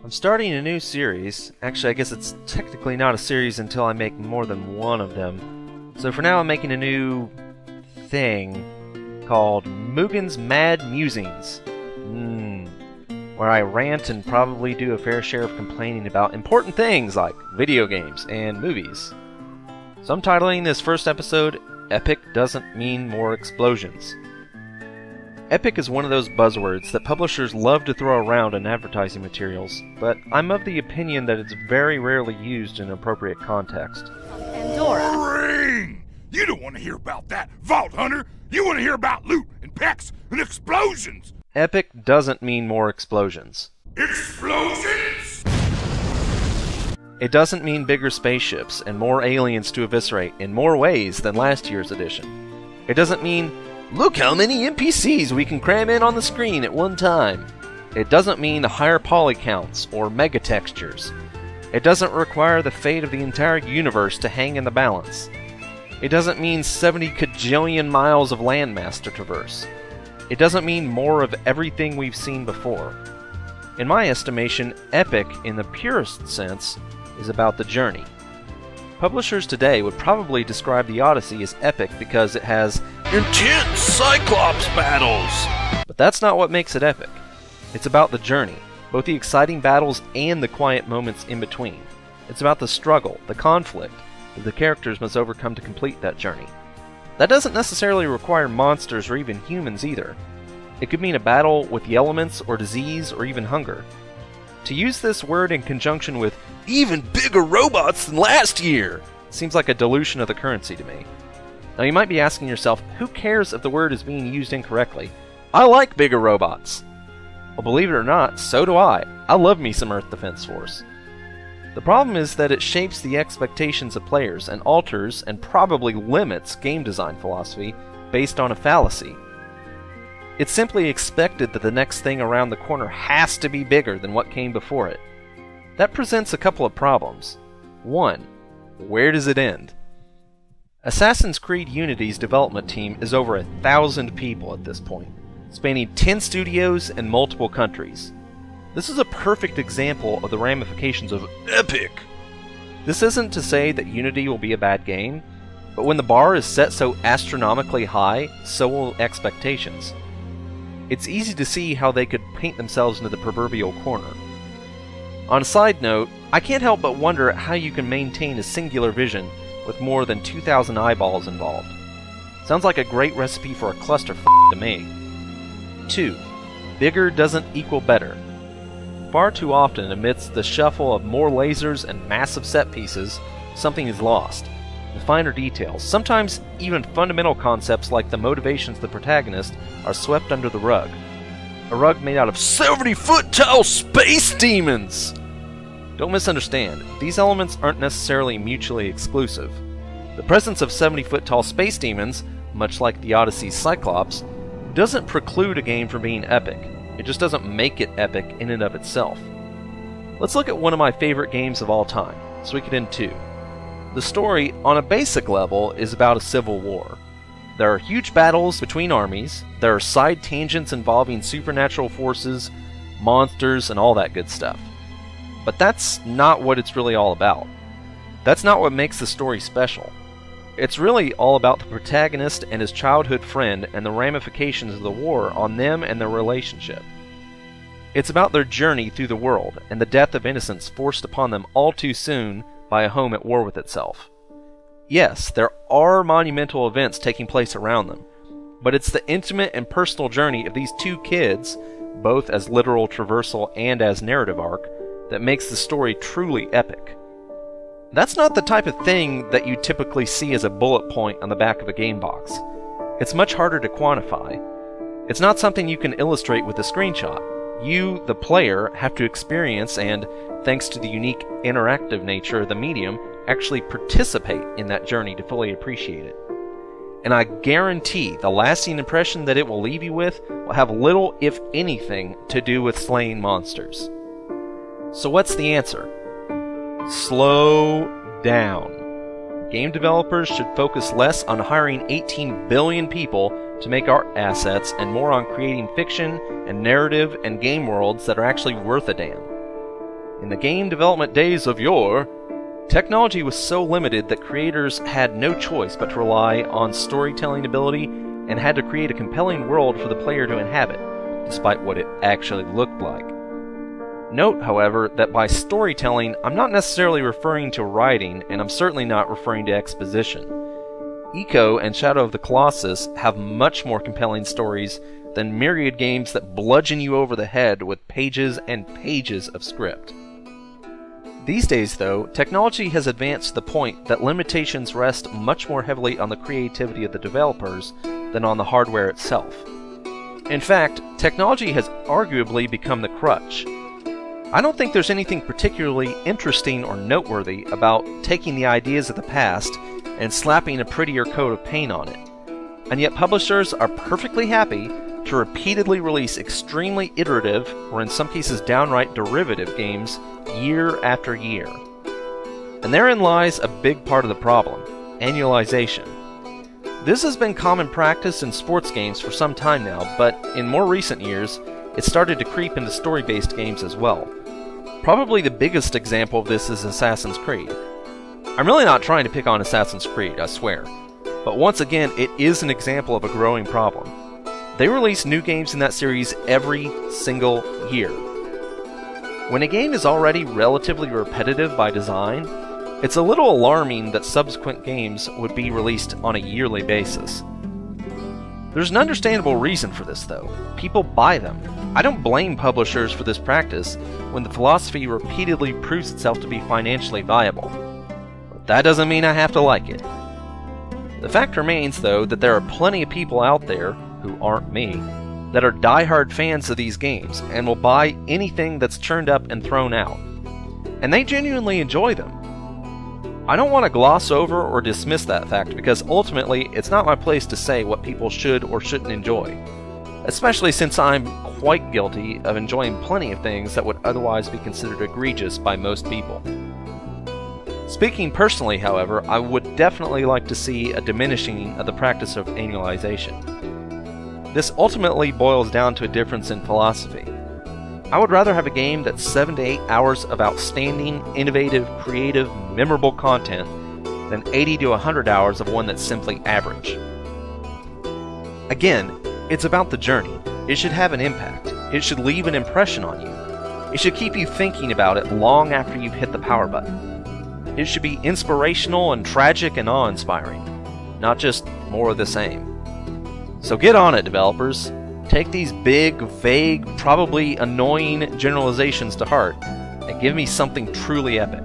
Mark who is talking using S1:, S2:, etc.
S1: I'm starting a new series. Actually, I guess it's technically not a series until I make more than one of them. So for now I'm making a new thing called Mugen's Mad Musings. Where I rant and probably do a fair share of complaining about important things like video games and movies. So I'm titling this first episode, Epic Doesn't Mean More Explosions. Epic is one of those buzzwords that publishers love to throw around in advertising materials, but I'm of the opinion that it's very rarely used in appropriate context.
S2: Pandora.
S3: Ring! You don't want to hear about that, Vault Hunter! You want to hear about loot and pecs and explosions!
S1: Epic doesn't mean more explosions.
S3: Explosions?
S1: It doesn't mean bigger spaceships and more aliens to eviscerate in more ways than last year's edition. It doesn't mean, look how many NPCs we can cram in on the screen at one time. It doesn't mean higher poly counts or mega textures. It doesn't require the fate of the entire universe to hang in the balance. It doesn't mean 70 kajillion miles of landmass to traverse. It doesn't mean more of everything we've seen before. In my estimation, Epic, in the purest sense, is about the journey. Publishers today would probably describe the Odyssey as epic because it has intense Cyclops battles! But that's not what makes it epic. It's about the journey, both the exciting battles and the quiet moments in between. It's about the struggle, the conflict, that the characters must overcome to complete that journey. That doesn't necessarily require monsters or even humans either. It could mean a battle with the elements or disease or even hunger. To use this word in conjunction with even bigger robots than last year seems like a dilution of the currency to me. Now you might be asking yourself, who cares if the word is being used incorrectly? I like bigger robots! Well, believe it or not, so do I. I love me some Earth Defense Force. The problem is that it shapes the expectations of players and alters and probably limits game design philosophy based on a fallacy. It's simply expected that the next thing around the corner has to be bigger than what came before it. That presents a couple of problems. One, where does it end? Assassin's Creed Unity's development team is over 1,000 people at this point, spanning 10 studios and multiple countries. This is a perfect example of the ramifications of Epic. This isn't to say that Unity will be a bad game, but when the bar is set so astronomically high, so will expectations. It's easy to see how they could paint themselves into the proverbial corner. On a side note, I can't help but wonder how you can maintain a singular vision with more than 2,000 eyeballs involved. Sounds like a great recipe for a clusterfuck to me. 2. Bigger doesn't equal better. Far too often, amidst the shuffle of more lasers and massive set pieces, something is lost. The finer details, sometimes even fundamental concepts like the motivations of the protagonist, are swept under the rug. A rug made out of 70-foot tall space demons! Don't misunderstand, these elements aren't necessarily mutually exclusive. The presence of 70-foot tall space demons, much like the Odyssey's Cyclops, doesn't preclude a game from being epic. It just doesn't make it epic in and of itself. Let's look at one of my favorite games of all time, Suikoden 2. The story, on a basic level, is about a civil war. There are huge battles between armies, there are side tangents involving supernatural forces, monsters, and all that good stuff. But that's not what it's really all about. That's not what makes the story special. It's really all about the protagonist and his childhood friend and the ramifications of the war on them and their relationship. It's about their journey through the world and the death of innocence forced upon them all too soon by a home at war with itself. Yes, there are monumental events taking place around them, but it's the intimate and personal journey of these two kids, both as literal traversal and as narrative arc, that makes the story truly epic. That's not the type of thing that you typically see as a bullet point on the back of a game box. It's much harder to quantify. It's not something you can illustrate with a screenshot. You, the player, have to experience and, thanks to the unique interactive nature of the medium, actually participate in that journey to fully appreciate it. And I guarantee the lasting impression that it will leave you with will have little, if anything, to do with slaying monsters. So what's the answer? Slow down. Game developers should focus less on hiring 18 billion people to make art assets and more on creating fiction and narrative and game worlds that are actually worth a damn. In the game development days of yore, technology was so limited that creators had no choice but to rely on storytelling ability and had to create a compelling world for the player to inhabit, despite what it actually looked like. Note, however, that by storytelling, I'm not necessarily referring to writing, and I'm certainly not referring to exposition. Eco and Shadow of the Colossus have much more compelling stories than myriad games that bludgeon you over the head with pages and pages of script. These days, though, technology has advanced to the point that limitations rest much more heavily on the creativity of the developers than on the hardware itself. In fact, technology has arguably become the crutch. I don't think there's anything particularly interesting or noteworthy about taking the ideas of the past and slapping a prettier coat of paint on it. And yet publishers are perfectly happy to repeatedly release extremely iterative, or in some cases downright derivative games year after year. And therein lies a big part of the problem: annualization. This has been common practice in sports games for some time now, but in more recent years, it started to creep into story-based games as well. Probably the biggest example of this is Assassin's Creed. I'm really not trying to pick on Assassin's Creed, I swear. But once again, it is an example of a growing problem. They release new games in that series every single year. When a game is already relatively repetitive by design, it's a little alarming that subsequent games would be released on a yearly basis. There's an understandable reason for this, though. People buy them. I don't blame publishers for this practice when the philosophy repeatedly proves itself to be financially viable. But that doesn't mean I have to like it. The fact remains, though, that there are plenty of people out there, who aren't me, that are die-hard fans of these games and will buy anything that's churned up and thrown out. And they genuinely enjoy them. I don't want to gloss over or dismiss that fact because ultimately it's not my place to say what people should or shouldn't enjoy, especially since I'm quite guilty of enjoying plenty of things that would otherwise be considered egregious by most people. Speaking personally, however, I would definitely like to see a diminishing of the practice of annualization. This ultimately boils down to a difference in philosophy. I would rather have a game that's 7 to 8 hours of outstanding, innovative, creative, memorable content than 80 to 100 hours of one that's simply average. Again, it's about the journey. It should have an impact. It should leave an impression on you. It should keep you thinking about it long after you've hit the power button. It should be inspirational and tragic and awe-inspiring, not just more of the same. So get on it, developers. Take these big, vague, probably annoying generalizations to heart and give me something truly epic.